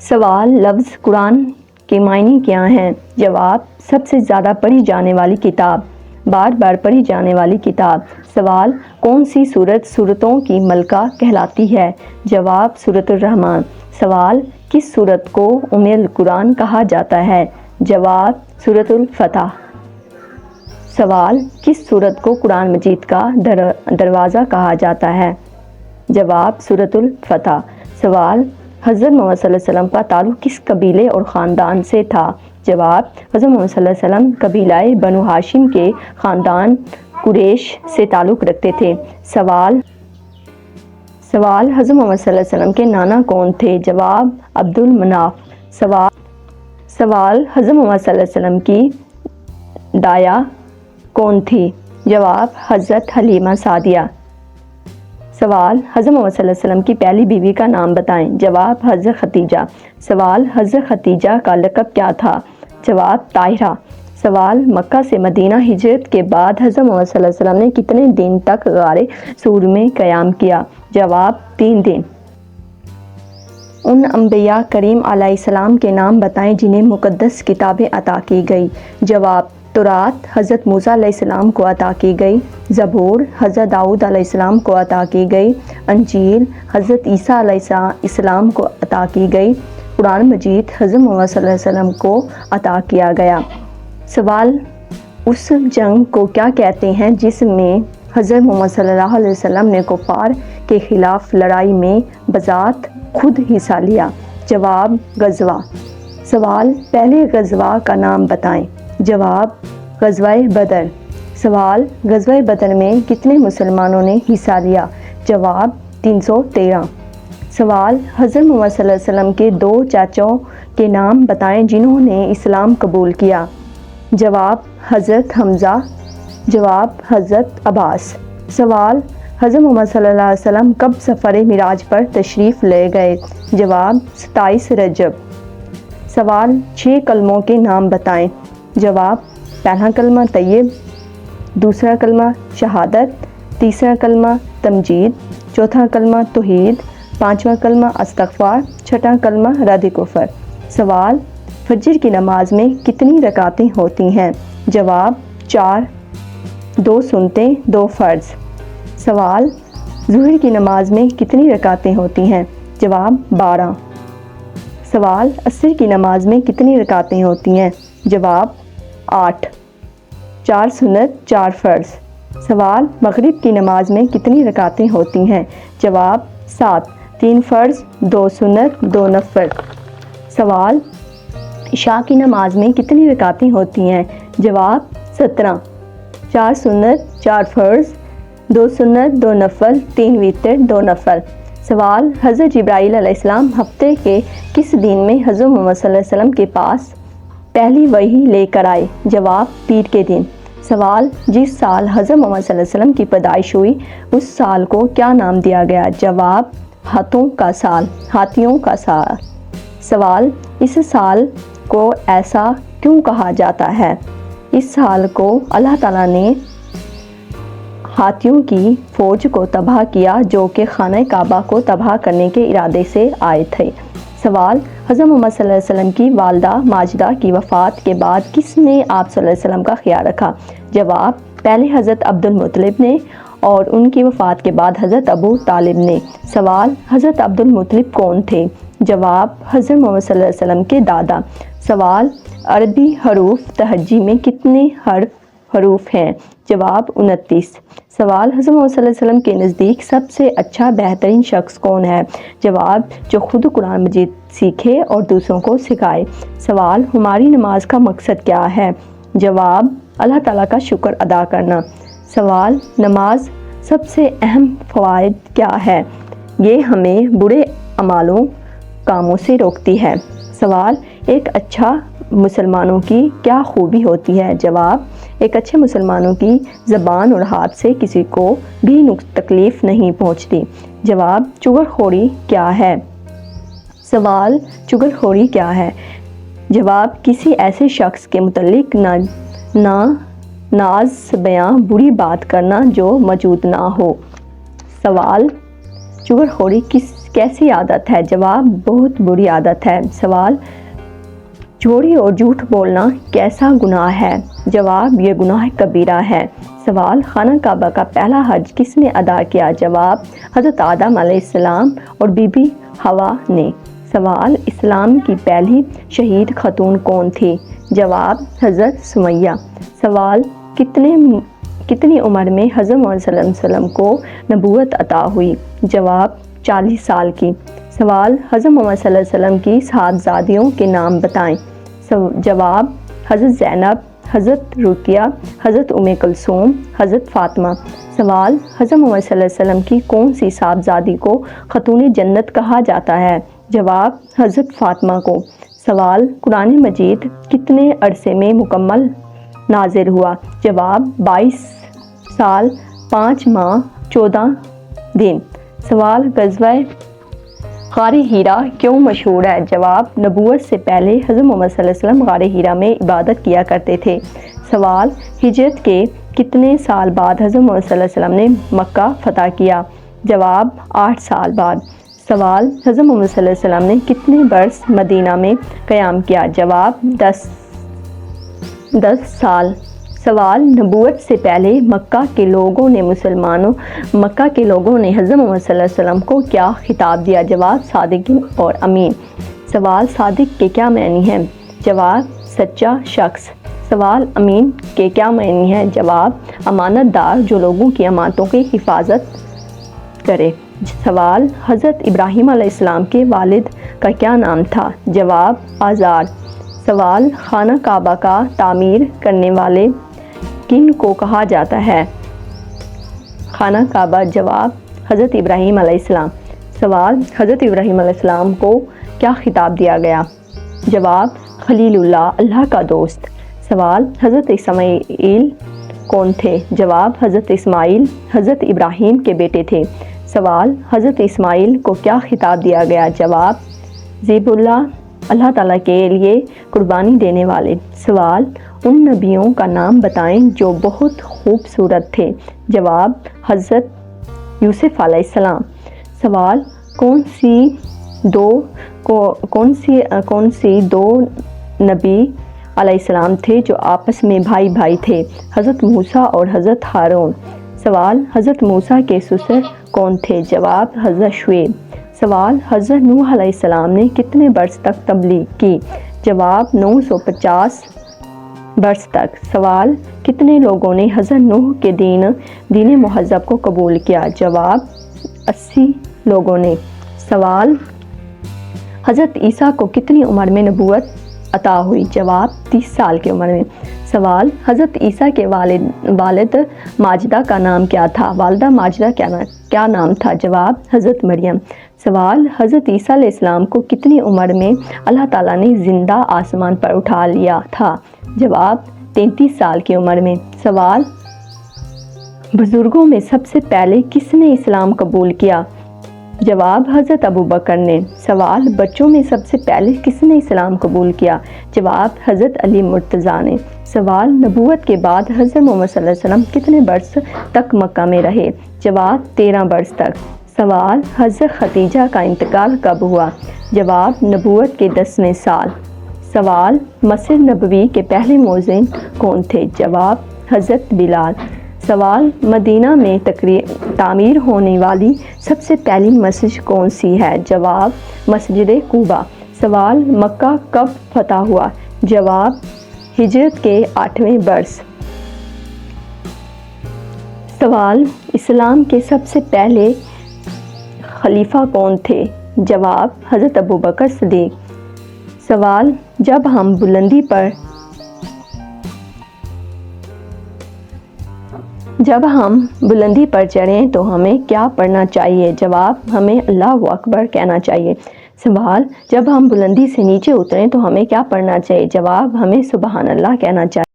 سوال لفظ قرآن کے معنی کیا ہیں؟ جواب سب سے زیادہ پڑھی جانے والی کتاب، بار بار پڑھی جانے والی کتاب۔ سوال کون سی سورت سورتوں کی ملکہ کہلاتی ہے؟ جواب سورۃ الرحمن۔ سوال کس سورت کو ام القرآن کہا جاتا ہے؟ جواب سورۃ الفتح۔ سوال کس سورت کو قرآن مجید کا دروازہ کہا جاتا ہے؟ جواب سورۃ الفتح۔ سوال حضرت محمد صلی اللہ علیہ وسلم کا تعلق کس قبیلے اور خاندان سے تھا؟ جواب حضرت محمد صلی اللہ علیہ وسلم قبیلہ بنو ہاشم کے خاندان قریش سے تعلق رکھتے تھے۔ سوال حضرت محمد صلی اللہ علیہ وسلم کے نانا کون تھے؟ جواب عبد المناف۔ سوال حضرت محمد صلی اللہ علیہ وسلم کی دایا کون تھی؟ جواب حضرت حلیمہ سعدیہ۔ سوال حضرت محمد صلی اللہ علیہ وسلم کی پہلی بیوی کا نام بتائیں۔ جواب حضرت خدیجہ۔ سوال حضرت خدیجہ کا لقب کیا تھا؟ جواب طاہرہ۔ سوال مکہ سے مدینہ ہجرت کے بعد حضرت محمد صلی اللہ علیہ وسلم نے کتنے دن تک غار ثور میں قیام کیا؟ جواب 3 دن۔ ان انبیاء کریم علیہ السلام کے نام بتائیں جنہیں مقدس کتابیں عطا کی گئی۔ جواب تورات حضرت موسیٰ علیہ السلام کو عطا کی گئی، زبور حضرت داؤد علیہ السلام کو عطا کی گئی، انجیل حضرت عیسیٰ علیہ السلام کو عطا کی گئی، قرآن مجید حضرت محمد صلی اللہ علیہ وسلم کو عطا کیا گیا۔ سوال اس جنگ کو کیا کہتے ہیں جس میں حضرت محمد صلی اللہ علیہ وسلم نے کفار کے خلاف لڑائی میں بذات خود حصہ لیا؟ جواب غزوہ۔ سوال پہلے غزوہ کا نام بتائیں۔ جواب غزوہ بدر۔ سوال غزوہ بدر میں کتنے مسلمانوں نے حصہ لیا؟ جواب 313۔ سوال حضرت محمد صلی اللہ علیہ وسلم کے 2 چاچوں کے نام بتائیں جنہوں نے اسلام قبول کیا؟ جواب حضرت حمزہ۔ جواب حضرت عباس۔ سوال حضرت محمد صلی اللہ علیہ وسلم کب سفر معراج پر تشریف لے گئے؟ جواب 27 رجب۔ سوال 6 کلموں کے نام بتائیں۔ جواب پہلا کلمہ طیب، دوسرا کلمہ شہادت، تیسرا کلمہ تمجید، چوتھا کلمہ توحید، پانچواں کلمہ استغفار، چھٹا کلمہ رد کفر۔ سوال فجر کی نماز میں کتنی رکعتیں ہوتی ہیں؟ جواب 4، 2 سنتیں 2 فرض۔ سوال ظہر کی نماز میں کتنی رکعتیں ہوتی ہیں؟ جواب 12۔ سوال عصر کی نماز میں کتنی رکعتیں ہوتی ہیں؟ جواب 8، 4 سنت 4 فرض۔ سوال مغرب کی نماز میں کتنی رکعتیں ہوتی ہیں؟ جواب 7، 3 فرض 2 سنت 2 نفل۔ سوال عشاء کی نماز میں کتنی رکعتیں ہوتی ہیں؟ جواب 17، 4 سنت 4 فرض 2 سنت 2 نفل 3 وتر 2 نفل۔ سوال حضرت جبرائیل علیہ السلام ہفتے کے کس دن میں حضرت محمد صلی اللہ علیہ وسلم کے پاس پہلی وحی لے کر آئے؟ جواب پیر کے دن۔ سوال جس سال حضرت محمد صلی اللہ علیہ وسلم کی پیدائش ہوئی اس سال کو کیا نام دیا گیا؟ جواب ہاتھیوں کا سال۔ سوال اس سال کو ایسا کیوں کہا جاتا ہے؟ اس سال کو اللہ تعالیٰ نے ہاتھیوں کی فوج کو تباہ کیا جو کہ خانہ کعبہ کو تباہ کرنے کے ارادے سے آئے تھے۔ سوال حضرت محمد صلی اللہ علیہ وسلم کی والدہ ماجدہ کی وفات کے بعد کس نے آپ صلی اللہ علیہ وسلم کا خیال رکھا؟ جواب پہلے حضرت عبد المطلب نے اور ان کی وفات کے بعد حضرت ابو طالب نے۔ سوال حضرت عبد المطلب کون تھے؟ جواب حضرت محمد صلی اللہ علیہ وسلم کے دادا۔ سوال عربی حروف تہجی میں کتنے حروف ہیں؟ جواب 29۔ سوال حضرت محمد صلی اللہ علیہ وسلم کے نزدیک سب سے اچھا بہترین شخص کون ہے؟ جواب جو خود قرآن مجید سیکھے اور دوسروں کو سکھائے۔ سوال ہماری نماز کا مقصد کیا ہے؟ جواب اللہ تعالیٰ کا شکر ادا کرنا۔ سوال نماز سب سے اہم فوائد کیا ہے؟ یہ ہمیں برے کاموں سے روکتی ہے۔ سوال ایک اچھا مسلمانوں کی کیا خوبی ہوتی ہے؟ جواب ایک اچھے مسلمانوں کی زبان اور ہاتھ سے کسی کو بھی تکلیف نہیں پہنچتی۔ جواب چغل خوری کیا ہے؟ سوال چغل خوری کیا ہے؟ جواب کسی ایسے شخص کے متعلق ناز بیاں بری بات کرنا جو موجود نہ ہو۔ سوال چغل خوری کیسی عادت ہے؟ جواب بہت بری عادت ہے۔ سوال چوری اور جھوٹ بولنا کیسا گناہ ہے؟ جواب یہ گناہ کبیرہ ہے۔ سوال خانہ کعبہ کا پہلا حج کس نے ادا کیا؟ جواب حضرت آدم علیہ السلام اور بی بی حوا نے۔ سوال اسلام کی پہلی شہید خاتون کون تھی؟ جواب حضرت سمیہ۔ سوال کتنی عمر میں حضرت محمد صلی اللہ علیہ وسلم کو نبوت عطا ہوئی؟ جواب 40 سال کی۔ سوال حضرت محمد صلی اللہ علیہ وسلم کی صاحبزادیوں کے نام بتائیں۔ جواب حضرت زینب، حضرت رقیہ، حضرت ام کلثوم، حضرت فاطمہ۔ سوال حضرت محمد صلی اللہ علیہ وسلم کی کون سی صاحبزادی کو خاتون جنت کہا جاتا ہے؟ جواب حضرت فاطمہ کو۔ سوال قرآن مجید کتنے عرصے میں مکمل نازل ہوا؟ جواب 22 سال 5 ماہ 14 دن۔ سوال غزوہ غار ہیرا کیوں مشہور ہے؟ جواب نبوت سے پہلے حضرت محمد صلی اللہ علیہ وسلم غار ہیرا میں عبادت کیا کرتے تھے۔ سوال ہجرت کے کتنے سال بعد حضرت محمد صلی اللہ علیہ وسلم نے مکہ فتح کیا؟ جواب 8 سال بعد۔ سوال حضرت محمد صلی اللہ علیہ وسلم نے کتنے برس مدینہ میں قیام کیا؟ جواب 10 سال۔ سوال نبوت سے پہلے مکہ کے لوگوں نے حضرت محمد صلی اللہ علیہ وسلم کو کیا خطاب دیا؟ جواب صادق اور امین۔ سوال صادق کے کیا معنی ہیں؟ جواب سچا شخص۔ سوال امین کے کیا معنی ہیں؟ جواب امانت دار جو لوگوں کی امانتوں کی حفاظت کرے۔ سوال حضرت ابراہیم علیہ السلام کے والد کا کیا نام تھا؟ جواب آزار۔ سوال خانہ کعبہ کا تعمیر کرنے والے کن کو کہا جاتا ہے؟ خانہ کعبہ۔ جواب حضرت ابراہیم علیہ السلام۔ سوال حضرت ابراہیم علیہ السلام کو کیا خطاب دیا گیا؟ جواب خلیل اللہ، اللہ کا دوست۔ سوال حضرت اسماعیل کون تھے؟ جواب حضرت اسماعیل حضرت ابراہیم کے بیٹے تھے۔ سوال حضرت اسماعیل کو کیا خطاب دیا گیا؟ جواب ذبح اللہ، اللہ تعالیٰ کے لیے قربانی دینے والے۔ سوال ان نبیوں کا نام بتائیں جو بہت خوبصورت تھے۔ جواب حضرت یوسف علیہ السلام۔ سوال کون سی دو نبی علیہ السلام تھے جو آپس میں بھائی تھے؟ حضرت موسیٰ اور حضرت ہارون۔ سوال حضرت موسیٰ کے سسر کون تھے؟ جواب حضرت شعیب۔ سوال حضرت نوح علیہ السلام نے کتنے برس تک تبلیغ کی؟ جواب 950 برس تک۔ سوال کتنے لوگوں نے حضرت نوح کے دین مہذب کو قبول کیا؟ جواب 80 لوگوں نے۔ سوال حضرت عیسیٰ کو کتنی عمر میں نبوت عطا ہوئی؟ جواب 30 سال کی عمر میں۔ سوال حضرت عیسیٰ کے والد ماجدہ کا نام کیا تھا؟ والدہ ماجدہ کیا نام تھا؟ جواب حضرت مریم۔ سوال حضرت عیسیٰ علیہ السلام کو کتنی عمر میں اللہ تعالیٰ نے زندہ آسمان پر اٹھا لیا تھا؟ جواب 33 سال کی عمر میں۔ سوال بزرگوں میں سب سے پہلے کس نے اسلام قبول کیا؟ جواب حضرت ابوبکر نے۔ سوال بچوں میں سب سے پہلے کس نے اسلام قبول کیا؟ جواب حضرت علی مرتضیٰ نے۔ سوال نبوت کے بعد حضرت محمد صلی اللہ علیہ وسلم کتنے برس تک مکہ میں رہے؟ جواب 13 برس تک۔ سوال حضرت خدیجہ کا انتقال کب ہوا؟ جواب نبوت کے 10ویں سال۔ سوال مسجد نبوی کے پہلے مؤذن کون تھے؟ جواب حضرت بلال۔ سوال مدینہ میں تعمیر ہونے والی سب سے پہلی مسجد کون سی ہے؟ جواب مسجد قباء۔ سوال مکہ کب فتح ہوا؟ جواب ہجرت کے 8ویں برس۔ سوال اسلام کے سب سے پہلے خلیفہ کون تھے؟ جواب حضرت ابوبکر صدیق۔ سوال جب ہم بلندی پر چڑھیں تو ہمیں کیا پڑھنا چاہیے؟ جواب ہمیں اللہ اکبر کہنا چاہیے۔ سوال جب ہم بلندی سے نیچے اتریں تو ہمیں کیا پڑھنا چاہیے؟ جواب ہمیں سبحان اللہ کہنا چاہیے۔